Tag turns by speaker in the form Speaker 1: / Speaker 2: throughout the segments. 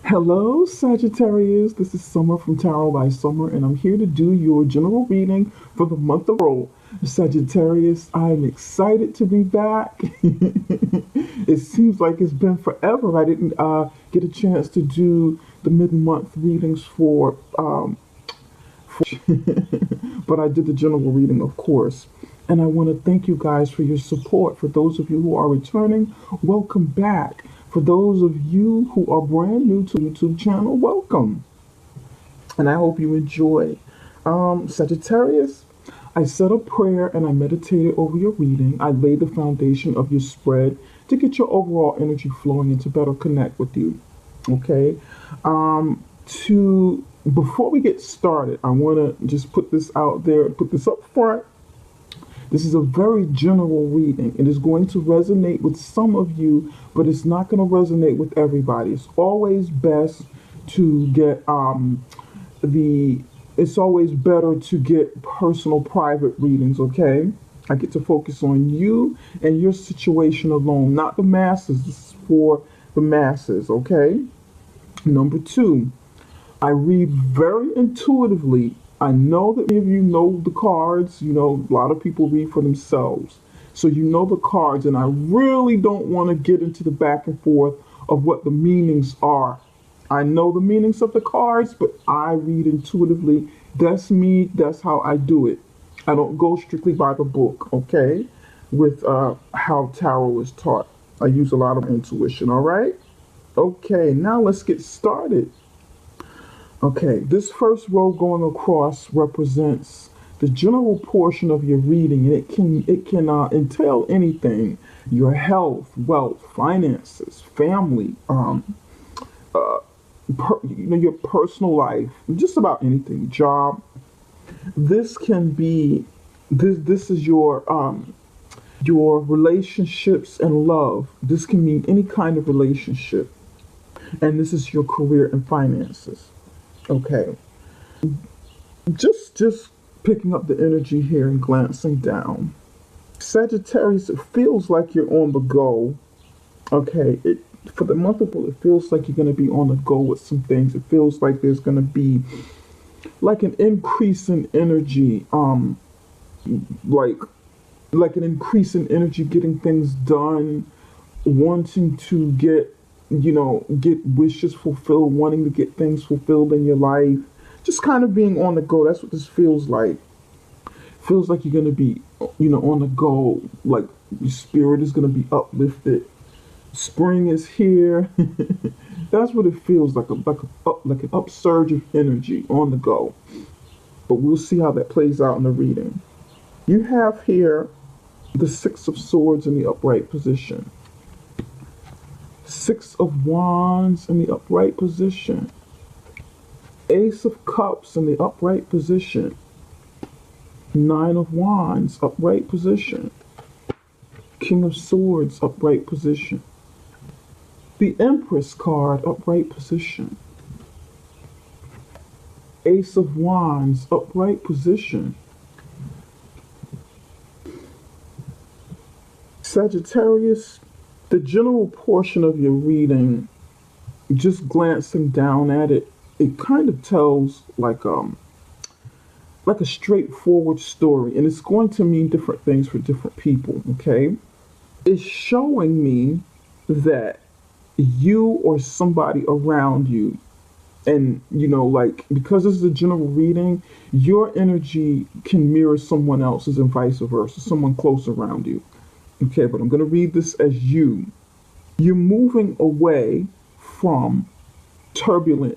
Speaker 1: Hello, Sagittarius. This is Summer from Tarot by Summer, and I'm here to do your general reading for the month of April. Sagittarius, I'm excited to be back. It seems like it's been forever. I didn't get a chance to do the mid-month readings but I did the general reading, of course. And I want to thank you guys for your support. For those of you who are returning, welcome back. For those of you who are brand new to the YouTube channel, welcome. And I hope you enjoy. Sagittarius, I said a prayer and I meditated over your reading. I laid the foundation of your spread to get your overall energy flowing and to better connect with you. Okay? Before we get started, I want to just put this out there, put this up front. This is a very general reading. It is going to resonate with some of you, but it's not going to resonate with everybody. It's always best to get it's always better to get personal private readings, okay? I get to focus on you and your situation alone, not the masses. This is for the masses, okay? Number two, I read very intuitively. I know that many of you know the cards. You know, a lot of people read for themselves. So you know the cards, and I really don't want to get into the back and forth of what the meanings are. I know the meanings of the cards, but I read intuitively. That's me. That's how I do it. I don't go strictly by the book, okay, with how tarot is taught. I use a lot of intuition, all right? Okay, now let's get started. Okay, this first row going across represents the general portion of your reading, and it can entail anything: your health, wealth, finances, family, your personal life, just about anything, job. This can be this is your relationships and love. This can mean any kind of relationship, and this is your career and finances. Okay, just picking up the energy here and glancing down. Sagittarius, it feels like you're on the go. Okay, for the month of April, it feels like you're going to be on the go with some things. It feels like there's going to be like an increase in energy, like an increase in energy, getting things done, wanting to get wishes fulfilled, wanting to get things fulfilled in your life, just kind of being on the go. That's what this feels like. Feels like you're going to be, on the go, like your spirit is going to be uplifted. Spring is here. That's what it feels like, like an upsurge of energy on the go. But we'll see how that plays out in the reading. You have here the Six of Swords in the upright position. Six of Wands in the upright position. Ace of Cups in the upright position. Nine of Wands, upright position. King of Swords, upright position. The Empress card, upright position. Ace of Wands, upright position. Sagittarius, the general portion of your reading, just glancing down at it, it kind of tells like a straightforward story, and it's going to mean different things for different people, okay? It's showing me that you or somebody around you, and like, because this is a general reading, your energy can mirror someone else's and vice versa, someone close around you. Okay, but I'm going to read this as you. You're moving away from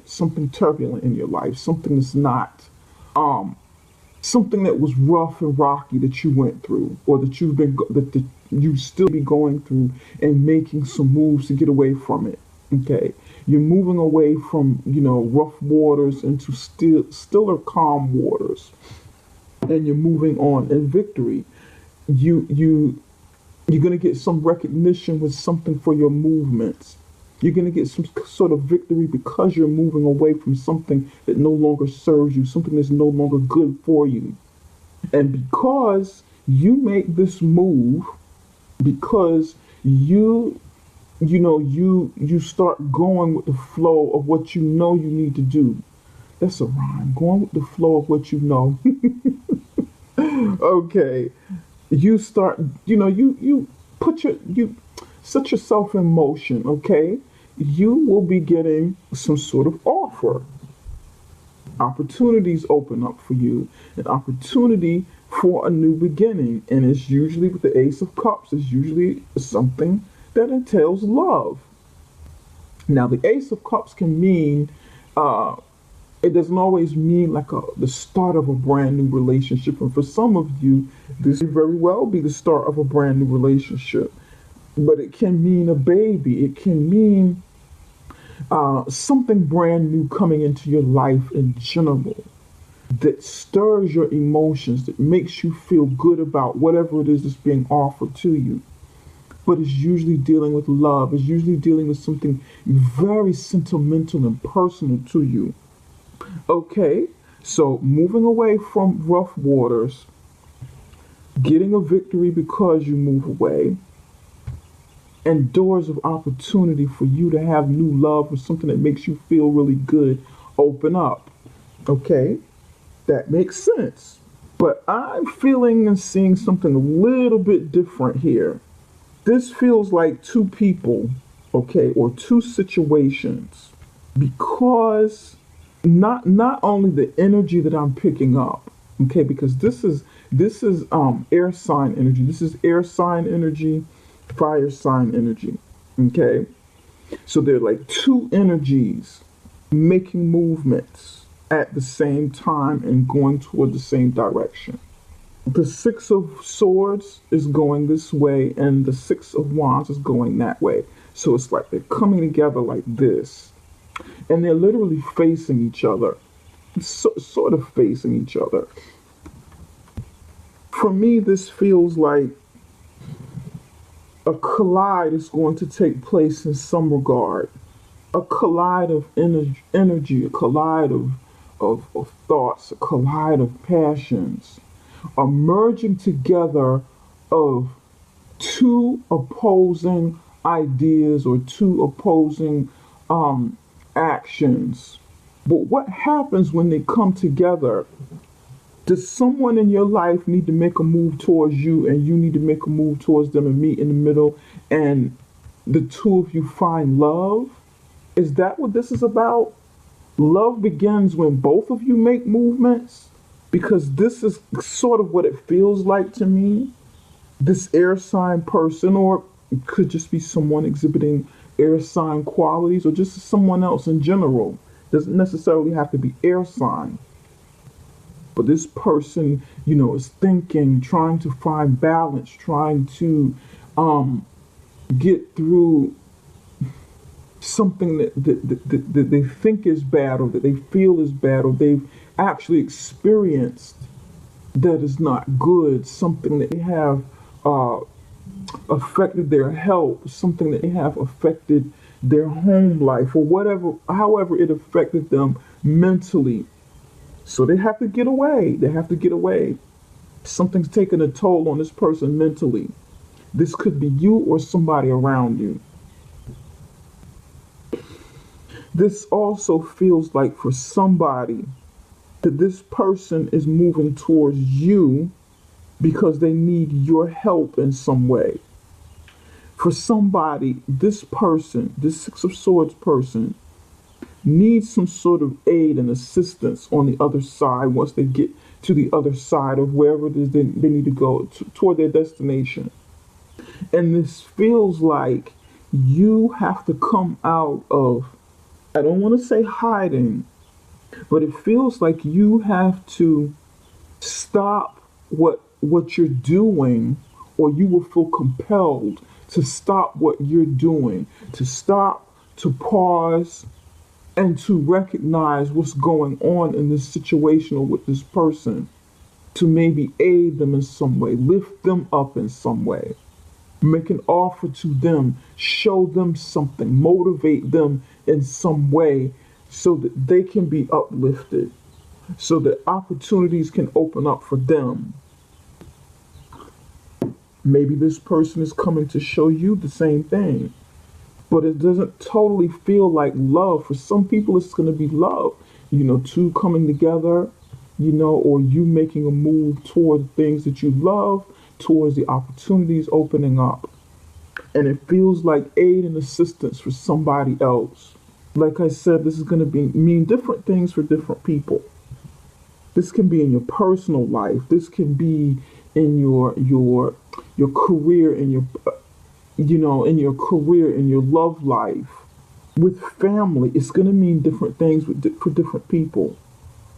Speaker 1: something turbulent in your life, something that's not, something that was rough and rocky that you went through, or that you still be going through, and making some moves to get away from it. Okay, you're moving away from rough waters into stiller, calm waters, and you're moving on in victory. You're going to get some recognition with something for your movements. You're going to get some sort of victory because you're moving away from something that no longer serves you, something that's no longer good for you. And because you make this move, because you you start going with the flow of what you know you need to do. That's a rhyme. Going with the flow of what you know. Okay. You start, you put you set yourself in motion, okay? You will be getting some sort of offer. Opportunities open up for you, an opportunity for a new beginning. And it's usually with the Ace of Cups, it's usually something that entails love. Now, the Ace of Cups can mean, uh, it doesn't always mean like the start of a brand new relationship. And for some of you, this may very well be the start of a brand new relationship. But it can mean a baby. It can mean something brand new coming into your life in general that stirs your emotions, that makes you feel good about whatever it is that's being offered to you. But it's usually dealing with love. It's usually dealing with something very sentimental and personal to you. Okay, so moving away from rough waters, getting a victory because you move away, and doors of opportunity for you to have new love or something that makes you feel really good open up. Okay, that makes sense. But I'm feeling and seeing something a little bit different here. This feels like two people, okay, or two situations, because not only the energy that I'm picking up, okay, because this is air sign energy. This is air sign energy, fire sign energy. Okay. So they're like two energies making movements at the same time and going toward the same direction. The Six of Swords is going this way, and the Six of Wands is going that way. So it's like they're coming together like this, and they're literally facing each other, sort of facing each other. For me, this feels like a collide is going to take place in some regard. A collide of energy, a collide of thoughts, a collide of passions, a merging together of two opposing ideas or two opposing actions. But what happens when they come together? Does someone in your life need to make a move towards you and you need to make a move towards them and meet in the middle and the two of you find love? Is that what this is about? Love begins when both of you make movements? Because this is sort of what it feels like to me. This air sign person, or it could just be someone exhibiting air sign qualities, or just someone else in general. Doesn't necessarily have to be air sign. But this person, is thinking, trying to find balance, trying to get through something that they think is bad or that they feel is bad or they've actually experienced that is not good, something that they have affected their health, something that they have affected their home life or whatever, however it affected them mentally. So they have to get away. They have to get away. Something's taking a toll on this person mentally. This could be you or somebody around you. This also feels like for somebody that this person is moving towards you because they need your help in some way. For somebody, this person, this Six of Swords person, needs some sort of aid and assistance on the other side once they get to the other side of wherever it is they need to go toward their destination. And this feels like you have to come out of, I don't want to say hiding, but it feels like you have to stop what you're doing, or you will feel compelled to stop what you're doing, to stop, to pause, and to recognize what's going on in this situation or with this person, to maybe aid them in some way, lift them up in some way, make an offer to them, show them something, motivate them in some way so that they can be uplifted, so that opportunities can open up for them. Maybe this person is coming to show you the same thing. but it doesn't totally feel like love. For some people, it's going to be love, two coming together, or you making a move toward the things that you love, towards the opportunities opening up. And it feels like aid and assistance for somebody else. Like I said, this is going to mean different things for different people. This can be in your personal life. This can be in your career, in your career, in your love life. With family, it's going to mean different things for different people.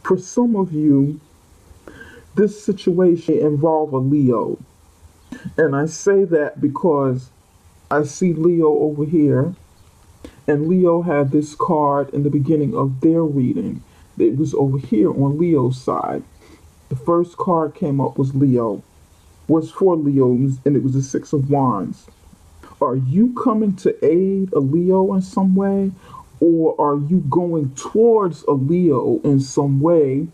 Speaker 1: For some of you, this situation involve a Leo. And I say that because I see Leo over here, and Leo had this card in the beginning of their reading. It was over here on Leo's side. The first card came up was for Leos, and it was the Six of Wands. Are you coming to aid a Leo in some way? Or are you going towards a Leo in some way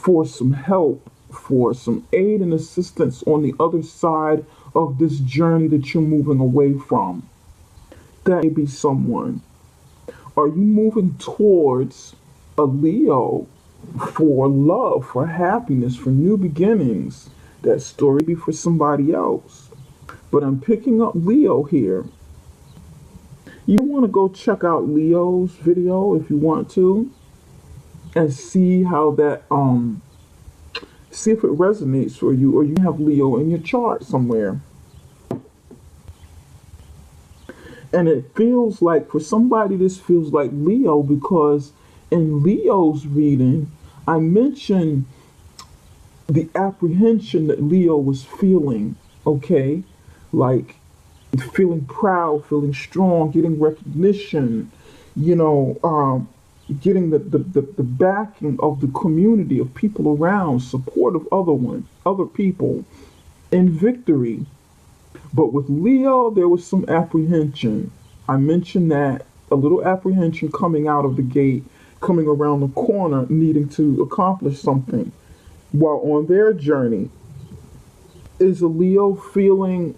Speaker 1: for some help, for some aid and assistance on the other side of this journey that you're moving away from? That may be someone. Are you moving towards a Leo for love, for happiness, for new beginnings? That story be for somebody else. But I'm picking up Leo here. You want to go check out Leo's video if you want to, and see how that see if it resonates for you, or you have Leo in your chart somewhere. And it feels like, for somebody, this feels like Leo, because in Leo's reading, I mentioned the apprehension that Leo was feeling, okay? Like feeling proud, feeling strong, getting recognition, getting the backing of the community, of people around, support of other people, in victory. But with Leo, there was some apprehension. I mentioned that, a little apprehension coming out of the gate, coming around the corner, needing to accomplish something. While on their journey, is a Leo feeling,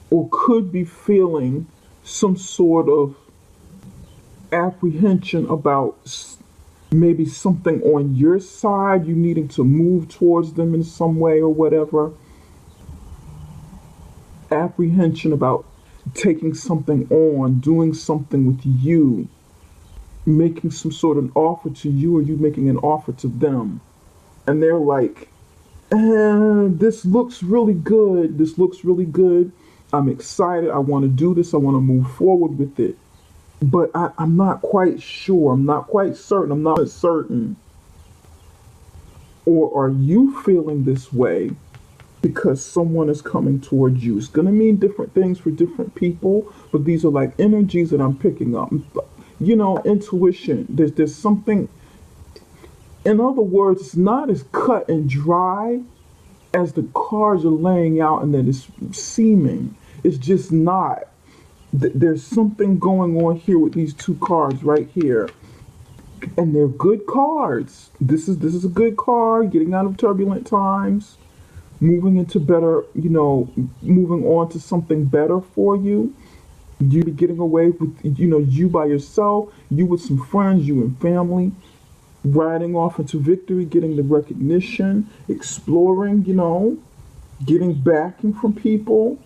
Speaker 1: or could be feeling, some sort of apprehension about maybe something on your side, you needing to move towards them in some way or whatever. Apprehension about taking something on, doing something with you, making some sort of offer to you, or you making an offer to them. And they're like, this looks really good. This looks really good. I'm excited. I want to do this. I want to move forward with it. But I'm not quite sure. I'm not quite certain. I'm not certain. Or are you feeling this way because someone is coming towards you? It's going to mean different things for different people, but these are like energies that I'm picking up. Intuition. There's something. In other words, it's not as cut and dry as the cards are laying out and that it's seeming. It's just not. There's something going on here with these two cards right here. And they're good cards. This is a good card, getting out of turbulent times, moving into better, moving on to something better for you. You be getting away with, you by yourself, you with some friends, you and family, riding off into victory, getting the recognition, exploring, getting backing from people,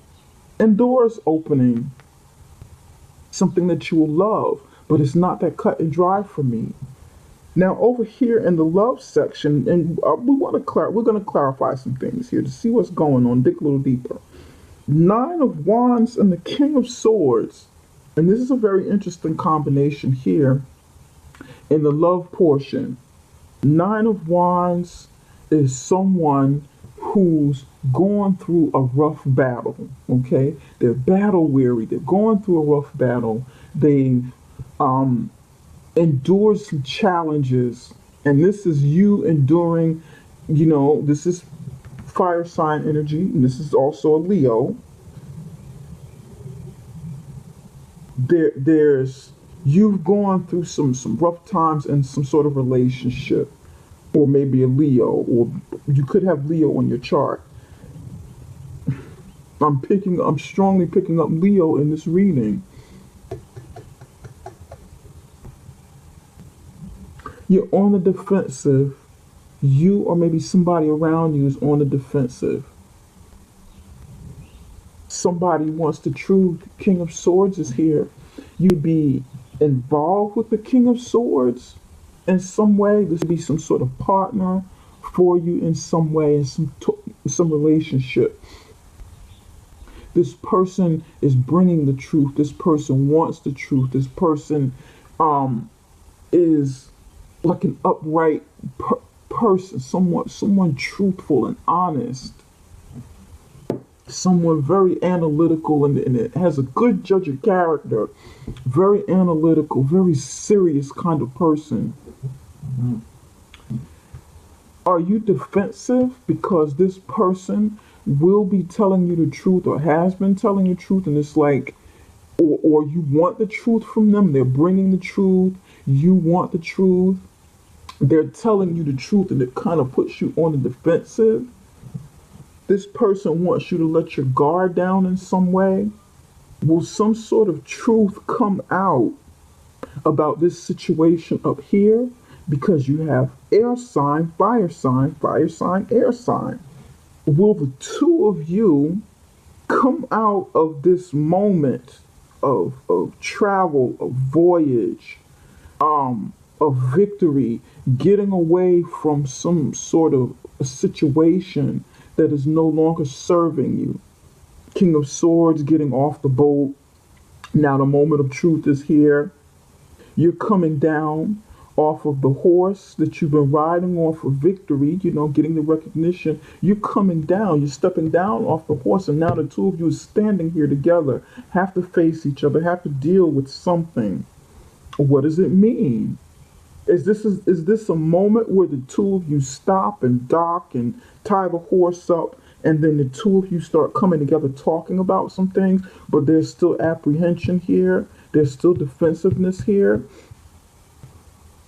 Speaker 1: and doors opening. Something that you will love, but it's not that cut and dry for me. Now over here in the love section, and we're going to clarify some things here to see what's going on, dig a little deeper. Nine of Wands and the King of Swords, and this is a very interesting combination here in the love portion. Nine of Wands is someone who's going through a rough battle, okay? They're battle weary. They're going through a rough battle. They've endured some challenges. And this is you enduring, this is fire sign energy. And this is also a Leo. You've gone through some rough times in some sort of relationship. Or maybe a Leo, or you could have Leo on your chart. I'm strongly picking up Leo in this reading. You're on the defensive. You or maybe somebody around you is on the defensive. Somebody wants the truth. King of Swords is here. You'd be involved with the King of Swords in some way. This would be some sort of partner for you in some way, in some relationship. This person is bringing the truth. This person wants the truth. This person is like an upright person, someone truthful and honest, someone very analytical and it has a good judge of character, very analytical, very serious kind of person. Are you defensive because this person will be telling you the truth or has been telling you the truth, and it's like, or you want the truth from them, they're bringing the truth, you want the truth, they're telling you the truth, and it kind of puts you on the defensive. This person wants you to let your guard down in some way. Will some sort of truth come out about this situation up here? Because you have air sign, fire sign, fire sign, air sign. Will the two of you come out of this moment of travel, of voyage, of victory, getting away from some sort of a situation that is no longer serving you? King of Swords getting off the boat. Now the moment of truth is here. You're coming down off of the horse that you've been riding on for victory, getting the recognition. You're coming down, you're stepping down off the horse, and now the two of you are standing here together, have to face each other, have to deal with something. What does it mean? Is this a moment where the two of you stop and dock and tie the horse up, and then the two of you start coming together talking about some things, but there's still apprehension here, there's still defensiveness here?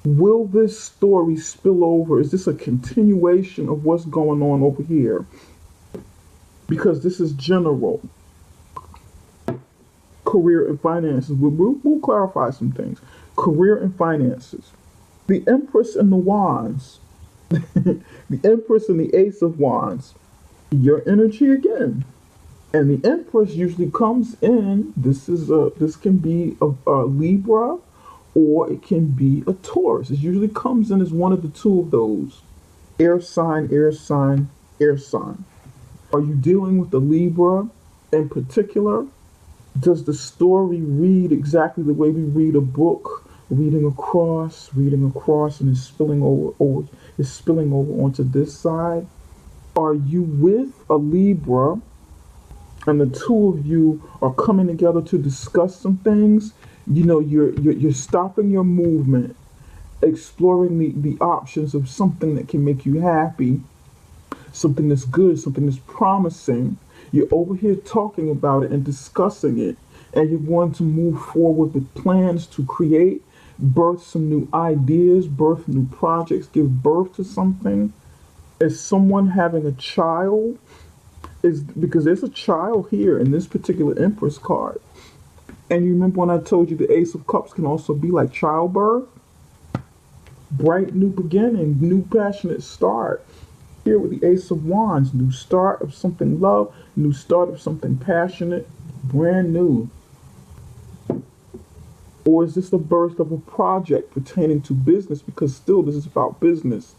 Speaker 1: Will this story spill over? Is this a continuation of what's going on over here? Because this is general. Career and finances. We'll clarify some things. Career and finances. The Empress and the Wands. The Empress and the Ace of Wands. Your energy again. And the Empress usually comes in. This can be a Libra, or it can be a Taurus. It usually comes in as one of the two of those. Air sign, air sign, air sign. Are you dealing with the Libra in particular? Does the story read exactly the way we read a book? Reading across, and it's spilling over onto this side? Are you with a Libra and the two of you are coming together to discuss some things? You're stopping your movement, exploring the options of something that can make you happy, something that's good, something that's promising. You're over here talking about it and discussing it, and you're going to move forward with plans to create, birth some new ideas, birth new projects, give birth to something. Is someone having a child? Because there's a child here in this particular Empress card. And you remember when I told you the Ace of Cups can also be like childbirth? Bright new beginning, new passionate start. Here with the Ace of Wands, new start of something love, new start of something passionate, brand new. Or is this the birth of a project pertaining to business? Because still this is about business.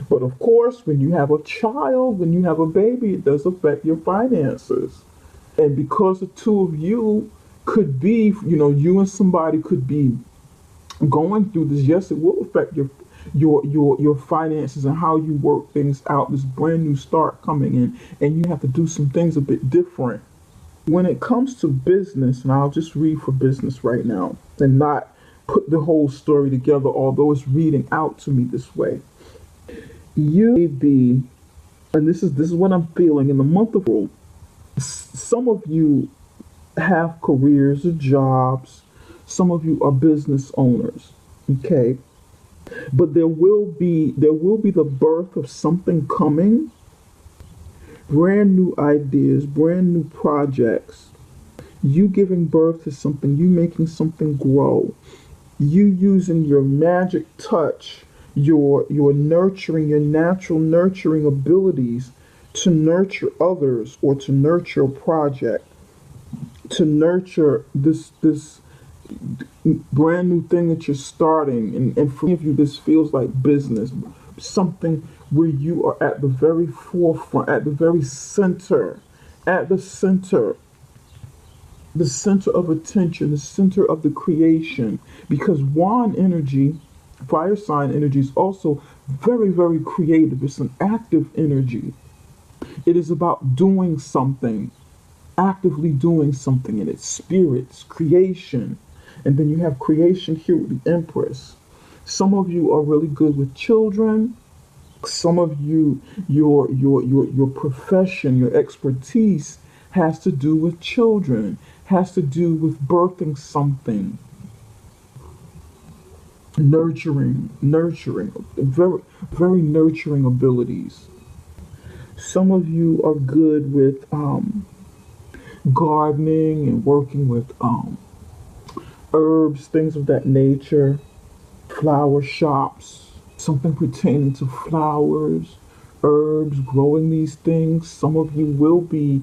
Speaker 1: But of course, when you have a child, when you have a baby, it does affect your finances. And because the two of you could be, you and somebody could be going through this, yes, it will affect your finances and how you work things out. This brand new start coming in, and you have to do some things a bit different. When it comes to business, and I'll just read for business right now and not put the whole story together, although it's reading out to me this way. You may be, and this is what I'm feeling in the month of April. Some of you have careers or jobs. Some of you are business owners. Okay, but there will be the birth of something coming. Brand new ideas, brand new projects. You giving birth to something. You making something grow. You using your magic touch, your nurturing, your natural nurturing abilities to nurture others or to nurture a project, to nurture this brand new thing that you're starting. And for many of you, this feels like business, something where you are at the very forefront, at the very center, at the center of attention, the center of the creation. Because wand energy, fire sign energy, is also very, very creative. It's an active energy. It is about doing something, actively doing something, in its spirits, creation. And then you have creation here with the Empress. Some of you are really good with children. Some of you, your profession, your expertise has to do with children, has to do with birthing something, nurturing, very, very nurturing abilities. Some of you are good with gardening and working with herbs, things of that nature, flower shops, something pertaining to flowers, herbs, growing these things. Some of you will be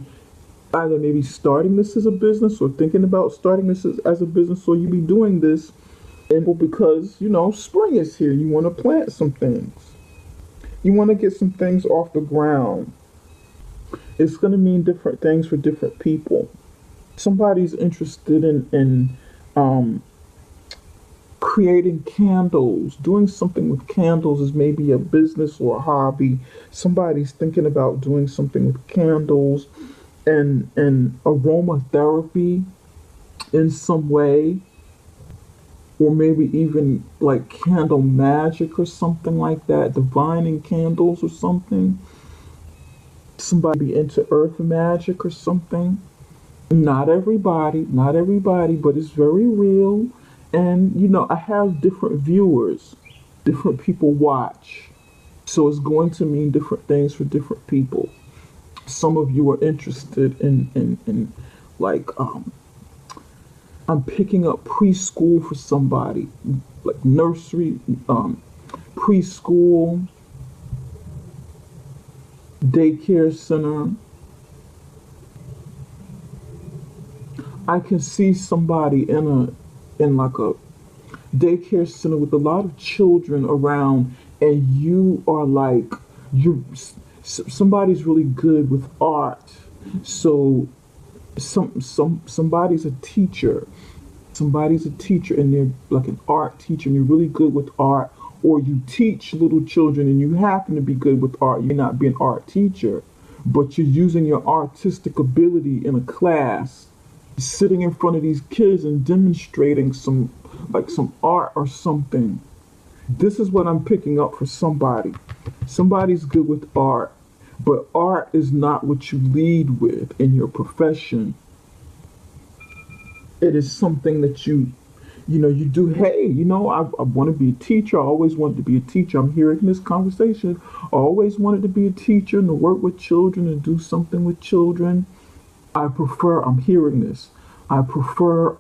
Speaker 1: either maybe starting this as a business or thinking about starting this as a business, or you be doing this and because spring is here, you want to plant some things, you want to get some things off the ground. It's going to mean different things for different people. Somebody's interested in creating candles, doing something with candles is maybe a business or a hobby. Somebody's thinking about doing something with candles and aromatherapy in some way, or maybe even like candle magic or something like that, divining candles or something. Somebody be into earth magic or something. Not everybody, but it's very real. And I have different viewers, different people watch. So it's going to mean different things for different people. Some of you are interested in like I'm picking up preschool for somebody, like nursery, preschool, daycare center. I can see somebody in like a daycare center with a lot of children around, and you are like somebody's really good with art. So somebody's a teacher. Somebody's a teacher and they're like an art teacher and you're really good with art, or you teach little children and you happen to be good with art. You may not be an art teacher, but you're using your artistic ability in a class, sitting in front of these kids and demonstrating some art or something. This is what I'm picking up for somebody. Somebody's good with art, but art is not what you lead with in your profession. It is something that you do. Hey, I want to be a teacher. I always wanted to be a teacher. I'm hearing this conversation. I always wanted to be a teacher and to work with children and do something with children. I'm hearing this. I prefer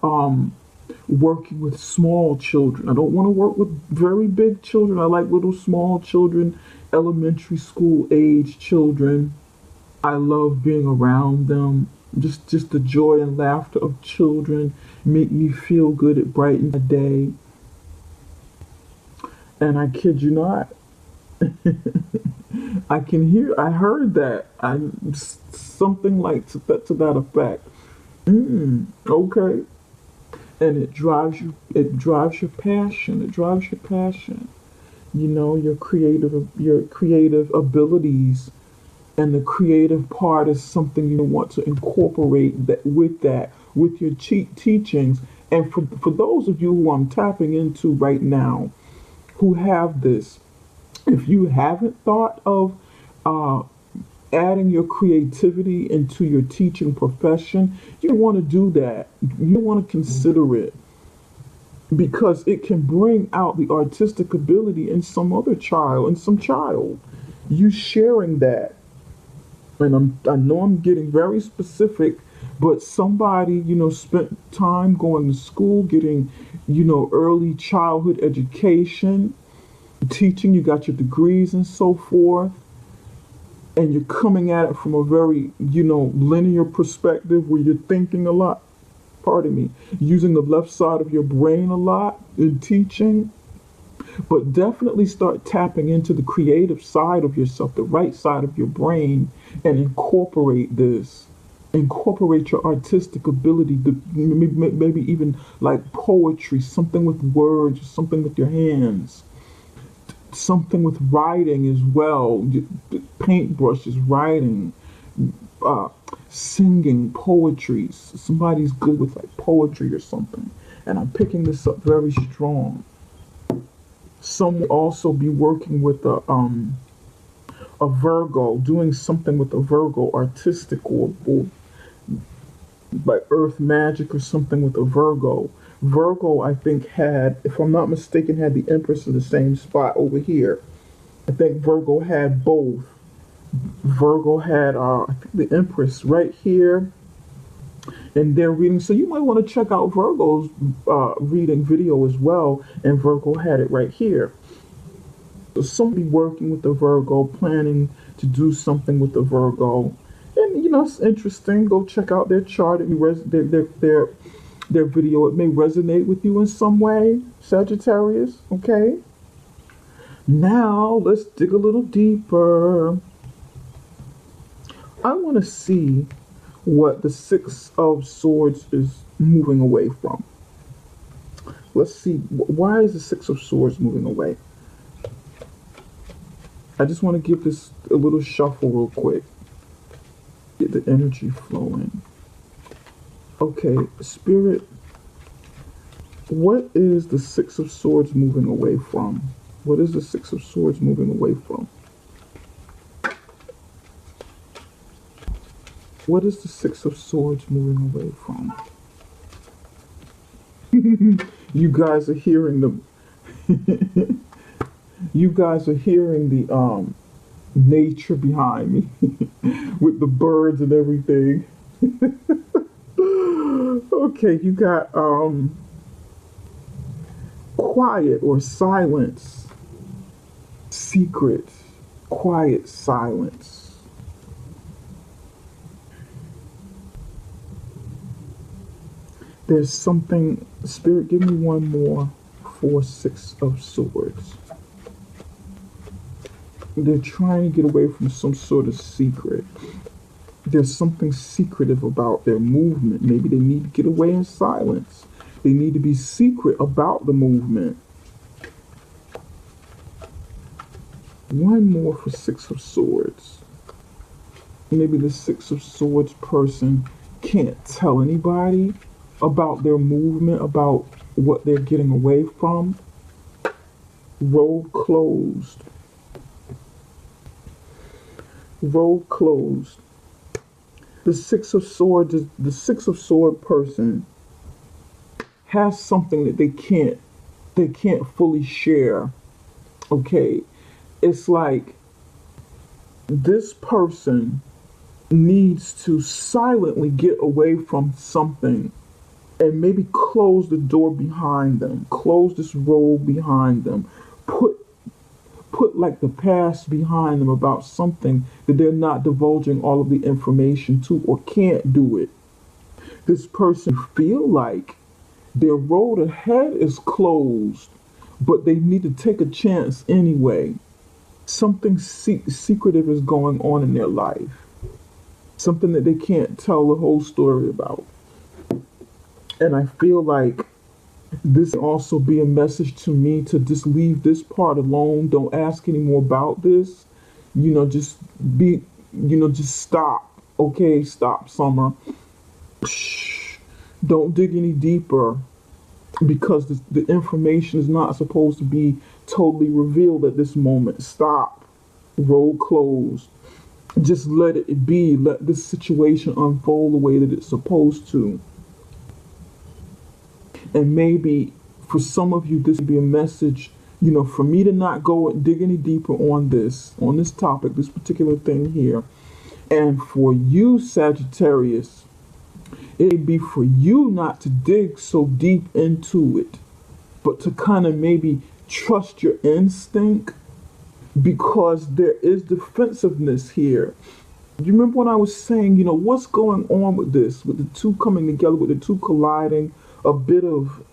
Speaker 1: working with small children. I don't want to work with very big children. I like little small children, elementary school age children. I love being around them. Just the joy and laughter of children make me feel good. It brightens my day. And I kid you not, I heard that. Something like to that effect. Okay. And it drives your passion. It drives your passion. Your creative abilities, and the creative part is something you want to incorporate with your teachings. And for those of you who I'm tapping into right now, who have this, if you haven't thought of adding your creativity into your teaching profession, you want to do that. You want to consider it, because it can bring out the artistic ability in some child. You sharing that. And I know I'm getting very specific, but somebody, spent time going to school, getting, early childhood education, teaching, you got your degrees and so forth, and you're coming at it from a very, linear perspective where you're thinking a lot, pardon me, using the left side of your brain a lot in teaching, but definitely start tapping into the creative side of yourself, the right side of your brain, and incorporate this. Incorporate your artistic ability, maybe even like poetry, something with words, something with your hands, something with writing as well, paintbrushes, writing, uh, singing, poetry. Somebody's good with like poetry or something. And I'm picking this up very strong. Some will also be working with a Virgo, doing something with a Virgo, artistic or like earth magic or something with a Virgo. Virgo, I think, had, if I'm not mistaken, had the Empress in the same spot over here. I think Virgo had both. Virgo had, I think, the Empress right here in their reading. So you might want to check out Virgo's reading video as well. And Virgo had it right here. So somebody working with the Virgo, planning to do something with the Virgo. And, it's interesting. Go check out their chart. Their video. It may resonate with you in some way, Sagittarius. Okay. Now let's dig a little deeper. I want to see what the Six of Swords is moving away from. Let's see. Why is the Six of Swords moving away? I just want to give this a little shuffle real quick. Get the energy flowing. Okay, Spirit, what is the Six of Swords moving away from? What is the Six of Swords moving away from? What is the Six of Swords moving away from? You guys are hearing the you guys are hearing the nature behind me with the birds and everything. Okay, you got quiet or silence, secret, quiet silence. There's something, Spirit, give me one more for Six of Swords. They're trying to get away from some sort of secret. There's something secretive about their movement. Maybe they need to get away in silence. They need to be secret about the movement. One more for Six of Swords. Maybe the Six of Swords person can't tell anybody about their movement, about what they're getting away from. Road closed. Road closed. The Six of Swords, the Six of Sword person has something that they can't fully share. Okay, it's like this person needs to silently get away from something and maybe close the door behind them, close this road behind them, put like the past behind them about something that they're not divulging all of the information to or can't do it. This person feel like their road ahead is closed, but they need to take a chance anyway. Something secretive is going on in their life. Something that they can't tell the whole story about. And I feel like this can also be a message to me to just leave this part alone. Don't ask any more about this. Just be, just stop. Okay, stop, Summer. Shh. Don't dig any deeper because the information is not supposed to be totally revealed at this moment. Stop. Road closed. Just let it be. Let this situation unfold the way that it's supposed to. And maybe for some of you, this would be a message, for me to not go and dig any deeper on this topic, this particular thing here. And for you, Sagittarius, It'd be for you not to dig so deep into it, but to kind of maybe trust your instinct, because there is defensiveness here. You remember when I was saying, what's going on with this, with the two coming together, with the two colliding, a bit of,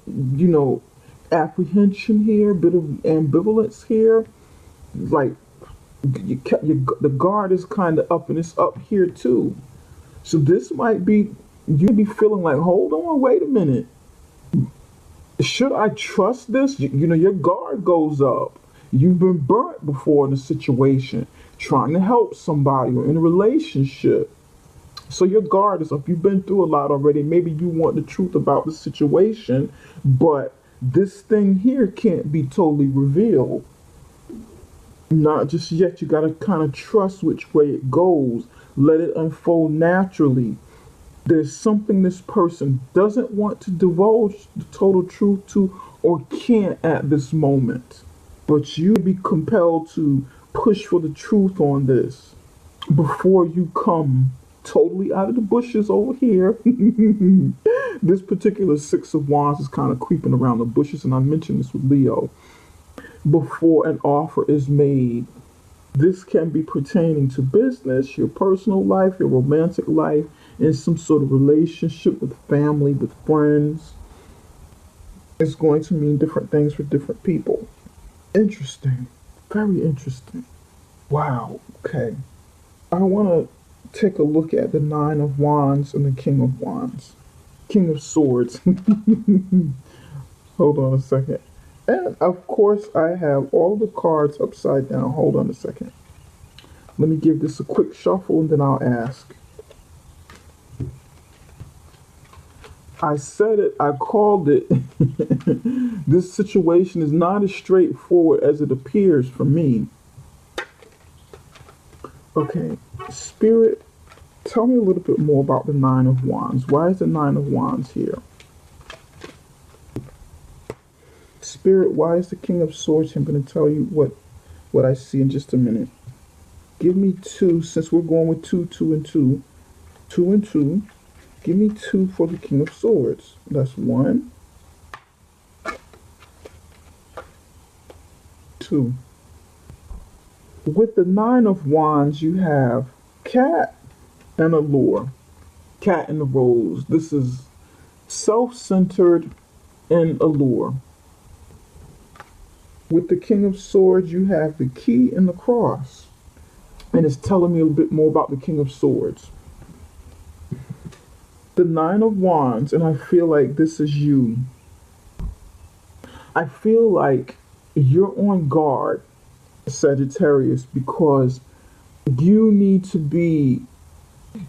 Speaker 1: apprehension here, a bit of ambivalence here. Like, the guard is kind of up and it's up here too. So this might be, you be feeling like, hold on, wait a minute. Should I trust this? Your guard goes up. You've been burnt before in a situation, trying to help somebody or in a relationship. So your guard is up. You've been through a lot already. Maybe you want the truth about the situation, but this thing here can't be totally revealed. Not just yet. You got to kind of trust which way it goes. Let it unfold naturally. There's something this person doesn't want to divulge the total truth to, or can't at this moment. But you be compelled to push for the truth on this before you come totally out of the bushes over here. This particular Six of Wands is kind of creeping around the bushes, and I mentioned this with Leo. Before an offer is made, this can be pertaining to business, your personal life, your romantic life, in some sort of relationship with family, with friends. It's going to mean different things for different people. Interesting. Very interesting. Wow. Okay. I want to take a look at the Nine of Wands and the King of Wands. King of Swords. Hold on a second. And of course, I have all the cards upside down. Hold on a second. Let me give this a quick shuffle and then I'll ask. I said it, I called it. This situation is not as straightforward as it appears for me. Okay, Spirit, tell me a little bit more about the Nine of Wands. Why is the Nine of Wands here? Spirit, why is the King of Swords here? I'm going to tell you what I see in just a minute. Give me two, since we're going with two and two. Two and two. Give me two for the King of Swords. That's one. Two. With the Nine of Wands, you have cat and allure. Cat and the rose. This is self-centered and allure. With the King of Swords, you have the key and the cross. And it's telling me a little bit more about the King of Swords. The Nine of Wands, and I feel like this is you. I feel like you're on guard, Sagittarius, because you need to be,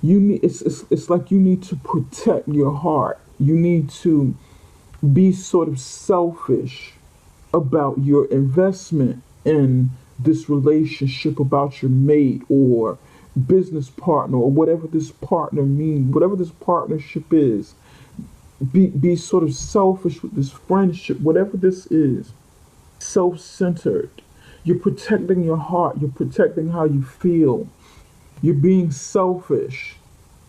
Speaker 1: it's like you need to protect your heart. You need to be sort of selfish about your investment in this relationship, about your mate or business partner, or whatever this partner means, whatever this partnership is. Be sort of selfish with this friendship, whatever this is. Self-centered. You're protecting your heart. You're protecting how you feel. You're being selfish,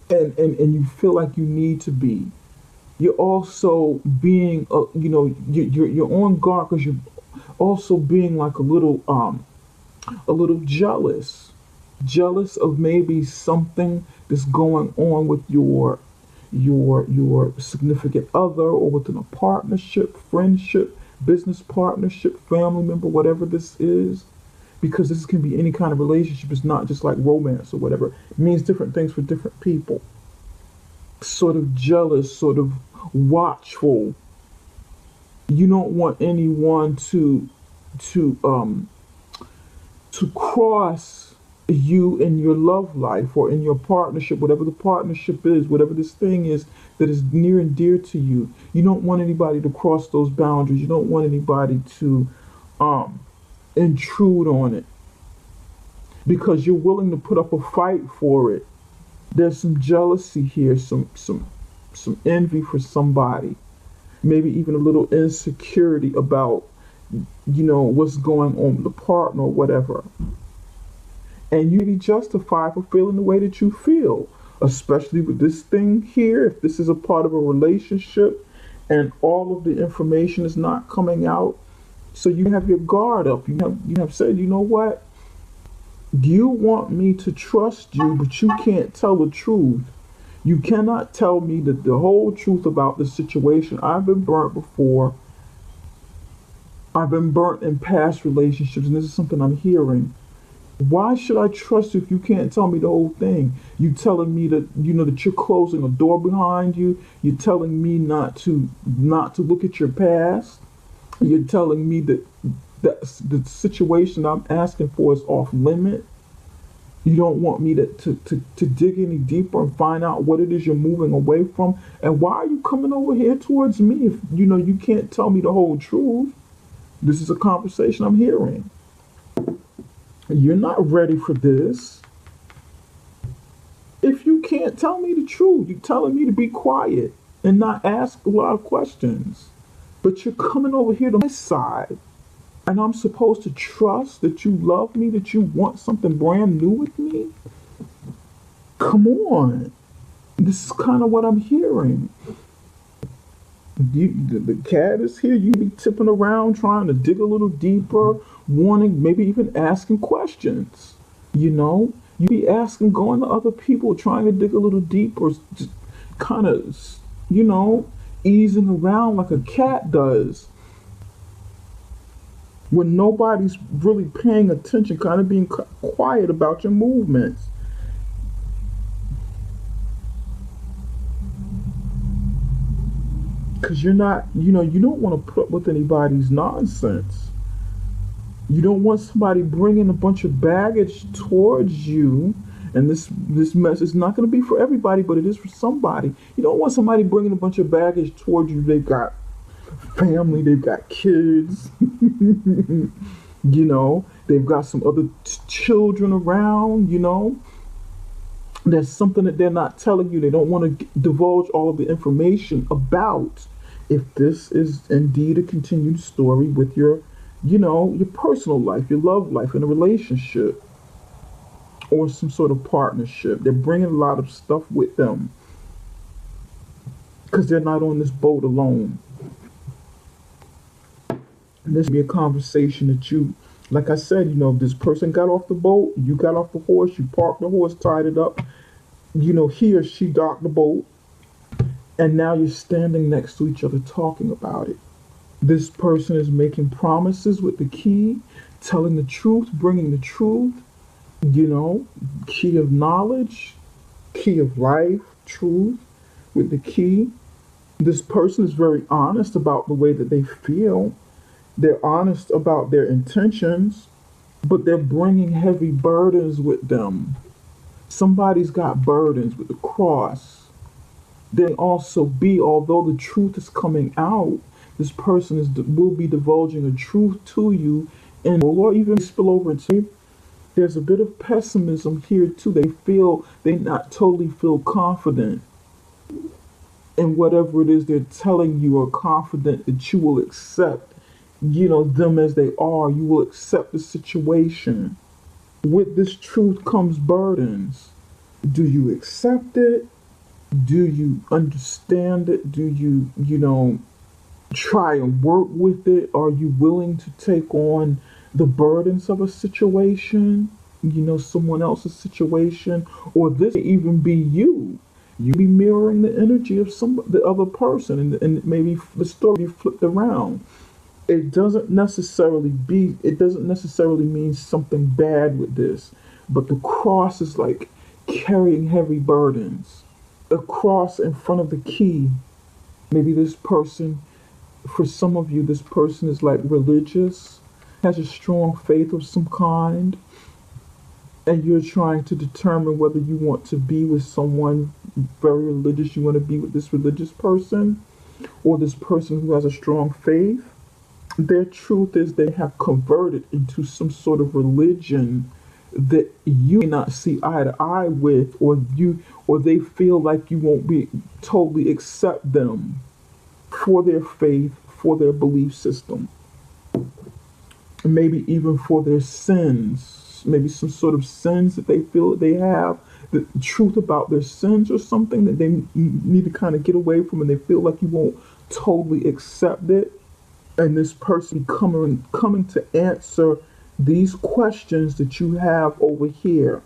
Speaker 1: and you feel like you need to be. You're also being, you're on guard because you're also being like a little jealous of maybe something that's going on with your significant other, or within a partnership, friendship, business partnership, family member, whatever this is. Because this can be any kind of relationship. It's not just like romance or whatever. It means different things for different people. Sort of jealous, sort of watchful. You don't want anyone to cross you in your love life or in your partnership, whatever the partnership is, whatever this thing is that is near and dear to you. You don't want anybody to cross those boundaries. You don't want anybody to intrude on it, because you're willing to put up a fight for it. There's some jealousy here, some envy for somebody, maybe even a little insecurity about what's going on with the partner or whatever. And you be justified for feeling the way that you feel. especially with this thing here. If this is a part of a relationship and all of the information is not coming out, so you have your guard up. You have said, you know what? You want me to trust you, but you can't tell the truth. You cannot tell me the whole truth about the situation. I've been burnt before. I've been burnt in past relationships, and this is something I'm hearing. Why should I trust you if you can't tell me the whole thing? You telling me that that you're closing a door behind you. You're telling me not to look at your past. You're telling me that the situation I'm asking for is off limit. You don't want me to dig any deeper and find out what it is you're moving away from. And why are you coming over here towards me if you can't tell me the whole truth? This is a conversation I'm hearing. You're not ready for this. If you can't tell me the truth, you're telling me to be quiet and not ask a lot of questions. But you're coming over here to my side. And I'm supposed to trust that you love me, that you want something brand new with me? Come on. This is kind of what I'm hearing. The cat is here. You be tipping around trying to dig a little deeper, wanting, maybe even asking questions. You be asking, going to other people, trying to dig a little deeper, just kind of, easing around like a cat does. When nobody's really paying attention, kind of being quiet about your movements. Because you're not, you don't want to put up with anybody's nonsense. You don't want somebody bringing a bunch of baggage towards you. And this mess is not going to be for everybody, but it is for somebody. You don't want somebody bringing a bunch of baggage towards you. They've got family, they've got kids, they've got some other children around, There's something that they're not telling you. They don't want to divulge all of the information about. If this is indeed a continued story with your personal life, your love life, in a relationship, or some sort of partnership. They're bringing a lot of stuff with them because they're not on this boat alone. And this be a conversation that you, like I said, if this person got off the boat, you got off the horse, you parked the horse, tied it up, he or she docked the boat, and now you're standing next to each other talking about it. This person is making promises with the key, telling the truth, bringing the truth, key of knowledge, key of life, truth with the key. This person is very honest about the way that they feel. They're honest about their intentions, but they're bringing heavy burdens with them. Somebody's got burdens with the cross. Then also although the truth is coming out, this person will be divulging a truth to you, and or even spill over into. There's a bit of pessimism here too. They not totally feel confident in whatever it is they're telling you, or confident that you will accept them as they are. You will accept the situation. With this truth comes burdens. Do you accept it? Do you understand it? Do you, try and work with it? Are you willing to take on the burdens of a situation? Someone else's situation? Or this may even be you. You be mirroring the energy of the other person, and maybe the story flipped around. It doesn't necessarily mean something bad with this, but the cross is like carrying heavy burdens. A cross in front of the key. Maybe this person, for some of you, this person is like religious, has a strong faith of some kind, and you're trying to determine whether you want to be with someone very religious, you want to be with this religious person, or this person who has a strong faith. Their truth is they have converted into some sort of religion that you may not see eye to eye with, or they feel like you won't be totally accept them for their faith, for their belief system, maybe even for their sins, maybe some sort of sins that they feel that they have the truth about their sins or something that they need to kind of get away from, and they feel like you won't totally accept it. And this person coming to answer these questions that you have over here.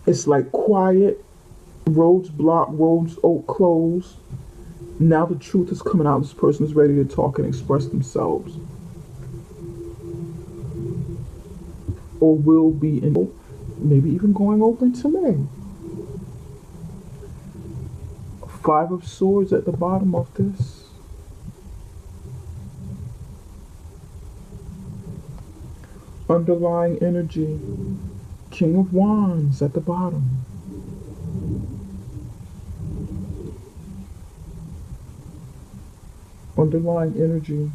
Speaker 1: It's like quiet, roads blocked, roads closed. Now the truth is coming out. This person is ready to talk and express themselves. Or will be in, maybe even going open to May. Five of Swords at the bottom of this. Underlying energy. King of Wands at the bottom. Underlying energy.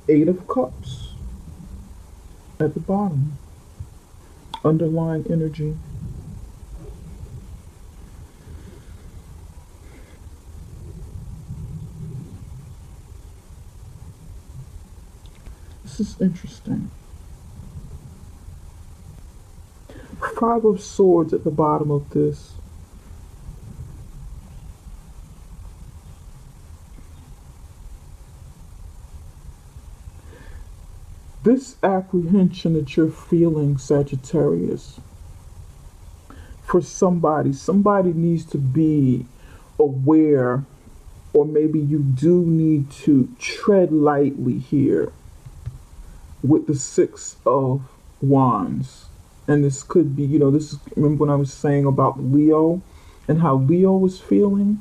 Speaker 1: Eight of Cups at the bottom. Underlying energy. This is interesting. Five of Swords at the bottom of this. This apprehension that you're feeling, Sagittarius, for somebody needs to be aware, or maybe you do need to tread lightly here with the Six of Wands. And this could be, this is, remember when I was saying about Leo and how Leo was feeling?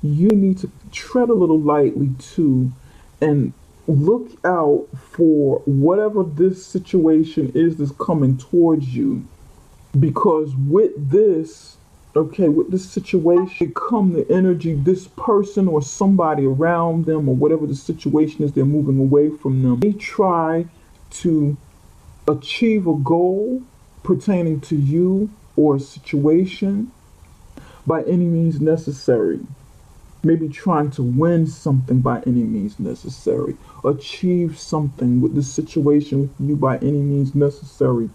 Speaker 1: You need to tread a little lightly too, and look out for whatever this situation is that's coming towards you. Because with this, with this situation come the energy, this person or somebody around them or whatever the situation is, they're moving away from them. They try to achieve a goal pertaining to you or a situation by any means necessary. Maybe trying to win something by any means necessary. Achieve something with this situation with you by any means necessary.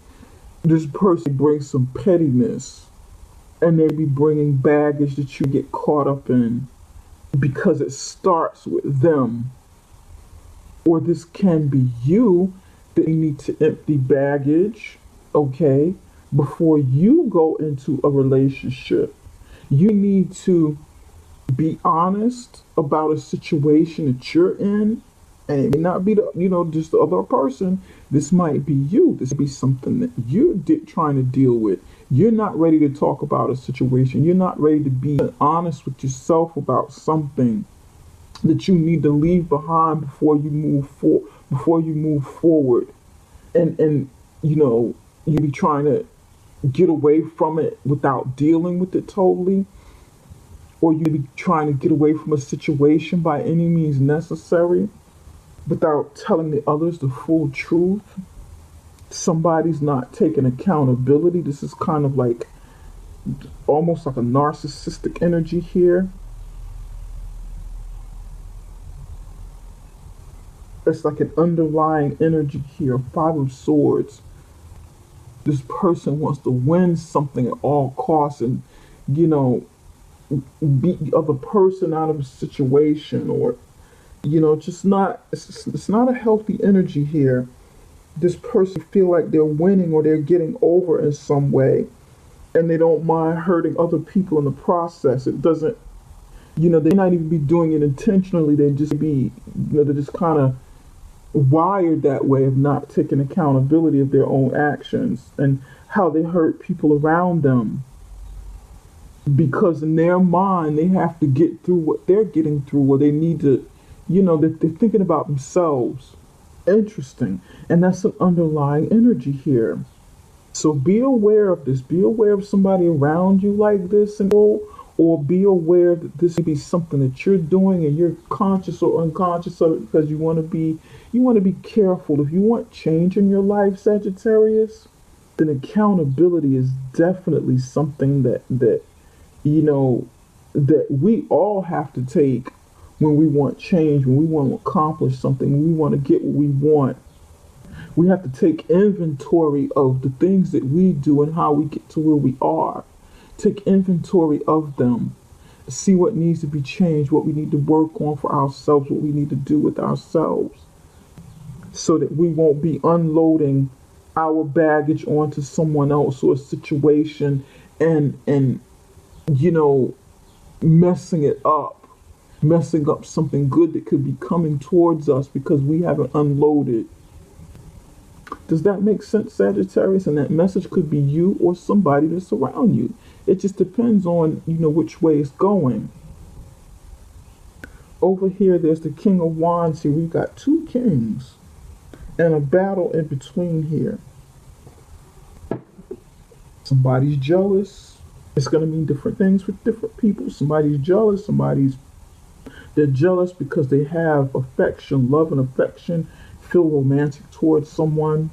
Speaker 1: This person brings some pettiness, and they be bringing baggage that you get caught up in because it starts with them. Or this can be you that you need to empty baggage, before you go into a relationship. You need to be honest about a situation that you're in, and it may not be just the other person. This might be you. This might be something that you're trying to deal with. You're not ready to talk about a situation. You're not ready to be honest with yourself about something that you need to leave behind before you move forward. And you be trying to get away from it without dealing with it totally. Or you be trying to get away from a situation by any means necessary without telling the others the full truth. Somebody's not taking accountability. This is kind of like almost like a narcissistic energy here. It's like an underlying energy here. Five of Swords. This person wants to win something at all costs and, beat the other person out of a situation, or it's not a healthy energy here. This person feel like they're winning or they're getting over in some way, and they don't mind hurting other people in the process. It doesn't, they not even be doing it intentionally. They just be, they're just kind of wired that way of not taking accountability of their own actions and how they hurt people around them. Because in their mind, they have to get through what they're getting through, or they need to, they're thinking about themselves. Interesting. And that's an underlying energy here. So be aware of this. Be aware of somebody around you like this, or be aware that this could be something that you're doing and you're conscious or unconscious of it because you want to be careful. If you want change in your life, Sagittarius, then accountability is definitely something that we all have to take when we want change, when we want to accomplish something, when we want to get what we want. We have to take inventory of the things that we do and how we get to where we are. Take inventory of them. See what needs to be changed, what we need to work on for ourselves, what we need to do with ourselves, so that we won't be unloading our baggage onto someone else or a situation and you know, messing up something good that could be coming towards us because we haven't unloaded. Does that make sense, Sagittarius? And that message could be you or somebody that's around you. It just depends on, you know, which way it's going. Over here, there's the King of Wands here. We've got two kings and a battle in between here. Somebody's jealous. It's going to mean different things with different people. Somebody's jealous. They're jealous because they have affection, love and affection, feel romantic towards someone.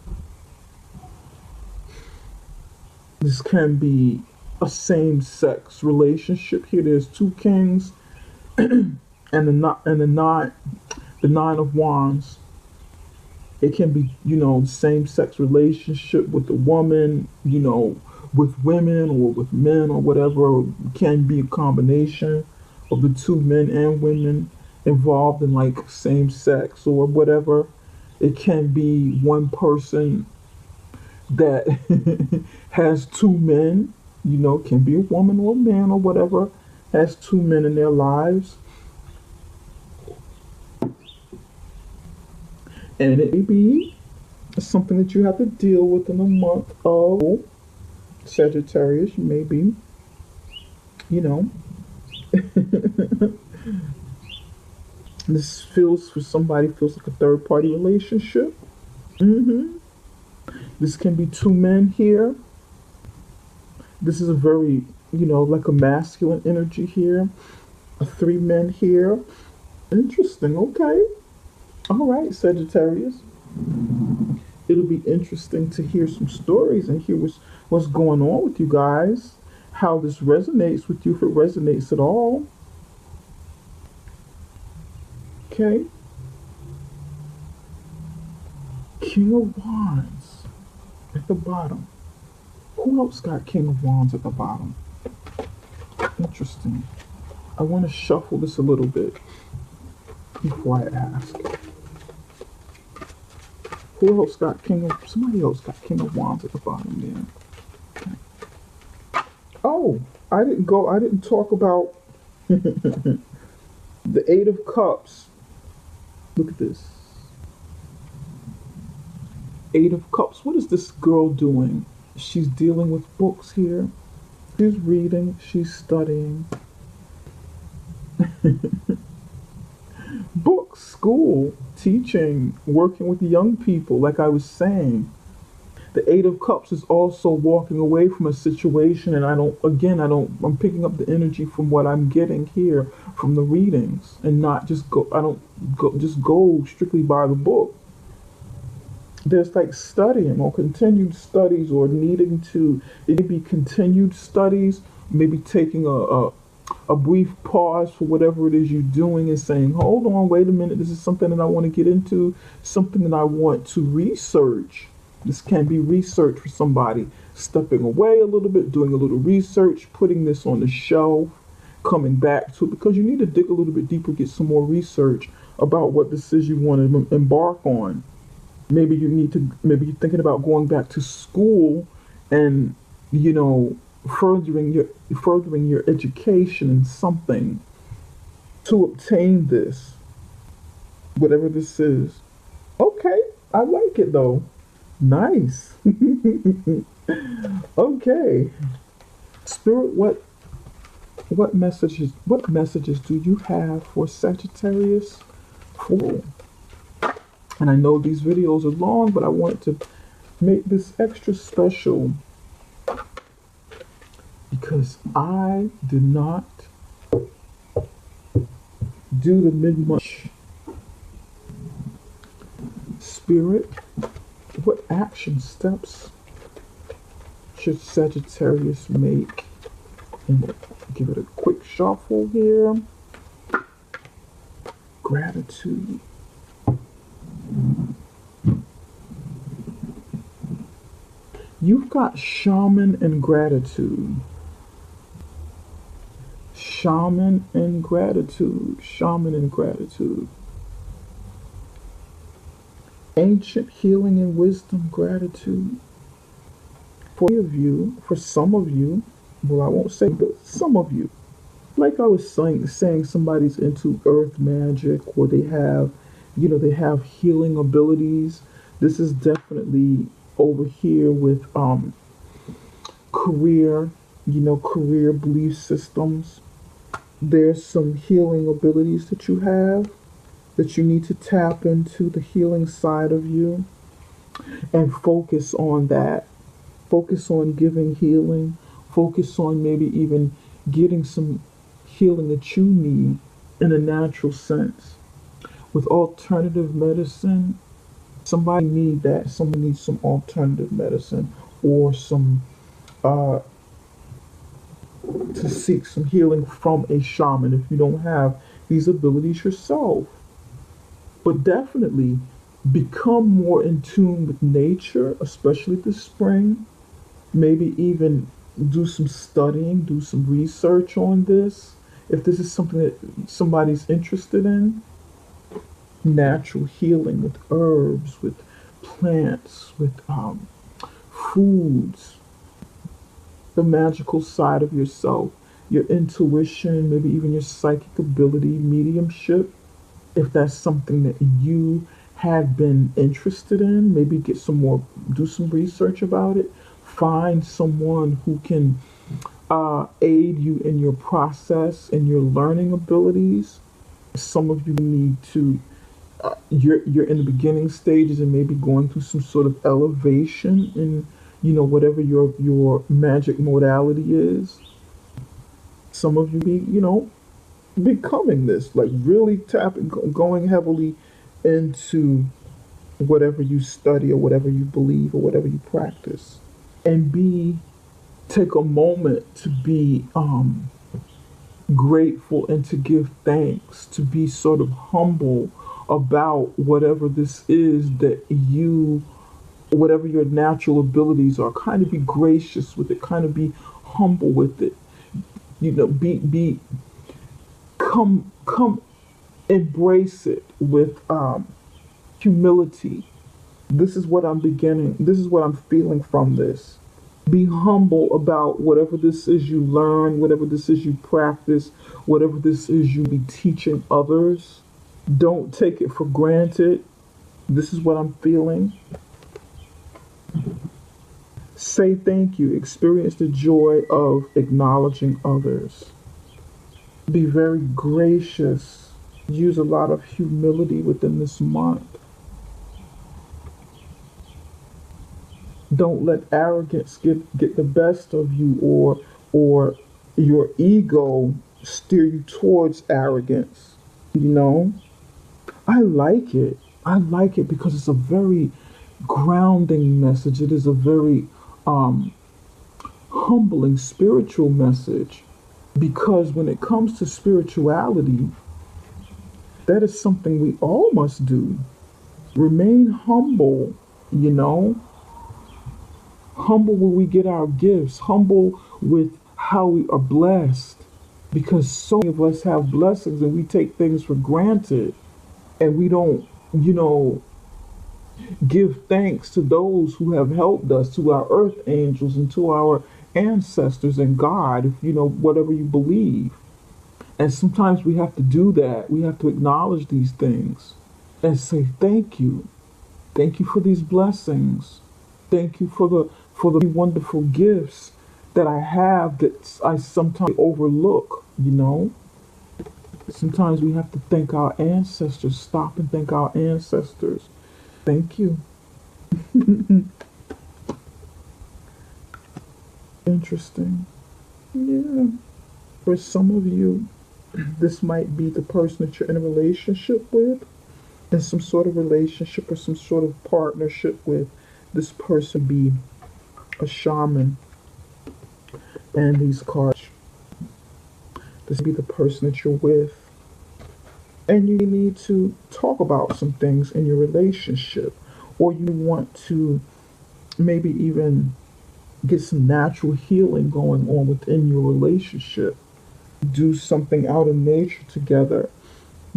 Speaker 1: This can be a same-sex relationship. Here, there's two kings and the nine of wands. It can be, you know, same-sex relationship with a woman, you know, with women or with men or whatever. It can be a combination of the two men and women involved in like same sex or whatever. It can be one person that has two men, you know, can be a woman or a man or whatever, has two men in their lives. And it may be something that you have to deal with in the month of Sagittarius. You may be, you know, this feels for somebody feels like a third party relationship. This can be two men here. This is a very, you know, like a masculine energy here. Three men here. Interesting. Okay. All right, Sagittarius. It'll be interesting to hear some stories and hear what's going on with you guys. How this resonates with you, if it resonates at all. Okay. King of Wands at the bottom. Who else got King of Wands at the bottom? Interesting. I want to shuffle this a little bit before I ask. Who else got somebody else got King of Wands at the bottom there. Okay. Oh, I didn't talk about the Eight of Cups. Look at this. Eight of Cups. What is this girl doing? She's dealing with books here. She's reading. She's studying. Books, school, teaching, working with young people, like I was saying. The Eight of Cups is also walking away from a situation, and I'm picking up the energy from what I'm getting here from the readings, and not just go strictly by the book. There's like studying or continued studies or needing to, it may be continued studies, maybe taking a brief pause for whatever it is you're doing and saying, hold on, wait a minute, this is something that I want to get into, something that I want to research. This can be research for somebody, stepping away a little bit, doing a little research, putting this on the shelf, coming back to it, because you need to dig a little bit deeper, get some more research about what this is you want to embark on. Maybe maybe you're thinking about going back to school and, you know, furthering your education in something to obtain this, whatever this is. Okay, I like it though. Nice. Okay, Spirit, what messages do you have for Sagittarius? Cool. And I know these videos are long, but I wanted to make this extra special because I did not do the mid-month. Spirit, what action steps should Sagittarius make? And give it a quick shuffle here. Gratitude. You've got shaman and gratitude. Shaman and gratitude. Shaman and gratitude. Ancient healing and wisdom, gratitude. For many of you, for some of you, well, I won't say, but some of you, like I was saying somebody's into earth magic, or they have healing abilities. This is definitely over here with career, career belief systems. There's some healing abilities that you have that you need to tap into the healing side of you and focus on that. Focus on giving healing. Focus on maybe even getting some healing that you need in a natural sense. With alternative medicine, somebody need that. Someone needs some alternative medicine or some uh, to seek some healing from a shaman if you don't have these abilities yourself. But definitely become more in tune with nature, especially this spring. Maybe even do some studying, do some research on this. If this is something that somebody's interested in, natural healing with herbs, with plants, with foods, the magical side of yourself, your intuition, maybe even your psychic ability, mediumship. If that's something that you have been interested in, maybe get some more, do some research about it. Find someone who can aid you in your process and your learning abilities. Some of you need to you're in the beginning stages and maybe going through some sort of elevation in whatever your magic modality is. Some of you be becoming this, like really tapping, going heavily into whatever you study or whatever you believe or whatever you practice, and be take a moment to be grateful and to give thanks, to be sort of humble about whatever this is that you, whatever your natural abilities are. Kind of be gracious with it, kind of be humble with it. Be come embrace it with humility. This is what I'm beginning. This is what I'm feeling from this. Be humble about whatever this is you learn, whatever this is you practice, whatever this is you be teaching others. Don't take it for granted. This is what I'm feeling. Say thank you. Experience the joy of acknowledging others. Be very gracious. Use a lot of humility within this month. Don't let arrogance get the best of you, or your ego steer you towards arrogance. You know? I like it. I like it because it's a very grounding message. It is a very um, humbling spiritual message. Because when it comes to spirituality, that is something we all must do. Remain humble, you know, humble where we get our gifts, humble with how we are blessed. Because so many of us have blessings and we take things for granted and we don't, you know, give thanks to those who have helped us, to our earth angels and to our ancestors and God, if you know, whatever you believe. And sometimes we have to do that. We have to acknowledge these things and say thank you. Thank you for these blessings. Thank you for the wonderful gifts that I have that I sometimes overlook, you know. Sometimes we have to thank our ancestors. Stop and thank our ancestors. Thank you. Interesting. Yeah. For some of you, this might be the person that you're in a relationship with, in some sort of relationship or some sort of partnership with. This person be a shaman, and these cards. This be the person that you're with, and you need to talk about some things in your relationship, or you want to maybe even. get some natural healing going on within your relationship. Do something out in nature together.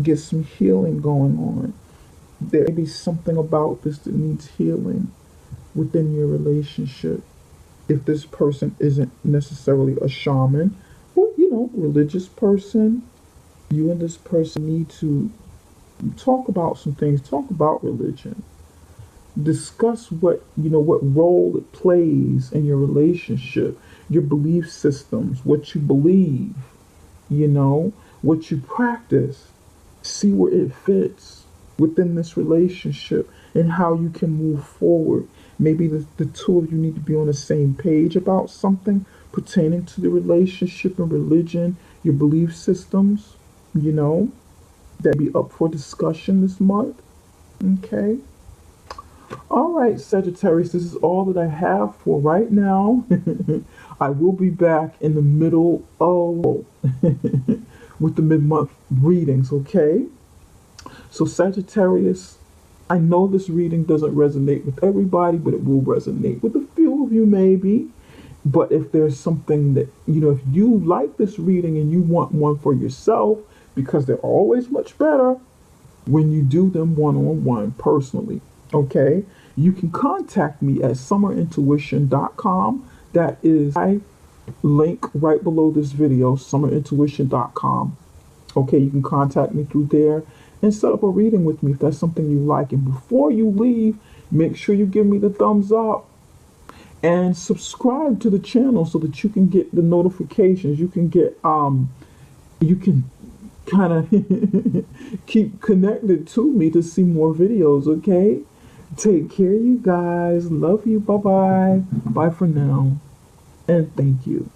Speaker 1: Get some healing going on. There may be something about this that needs healing within your relationship. If this person isn't necessarily a shaman or, religious person, you and this person need to talk about some things, talk about religion. Discuss what role it plays in your relationship, your belief systems, what you believe, you know, what you practice. See where it fits within this relationship and how you can move forward. Maybe the two of you need to be on the same page about something pertaining to the relationship and religion, your belief systems, you know, that be up for discussion this month. Okay. All right, Sagittarius, this is all that I have for right now. I will be back in the middle of with the mid-month readings, okay? So Sagittarius, I know this reading doesn't resonate with everybody, but it will resonate with a few of you maybe. But if there's something that, if you like this reading and you want one for yourself, because they're always much better when you do them one-on-one personally, okay? You can contact me at summerintuition.com. That is my link right below this video, summerintuition.com. Okay, you can contact me through there and set up a reading with me if that's something you like. And before you leave, make sure you give me the thumbs up and subscribe to the channel so that you can get the notifications. You can get you can kind of keep connected to me to see more videos, okay? Take care, you guys. Love you. Bye-bye. Bye for now. And thank you.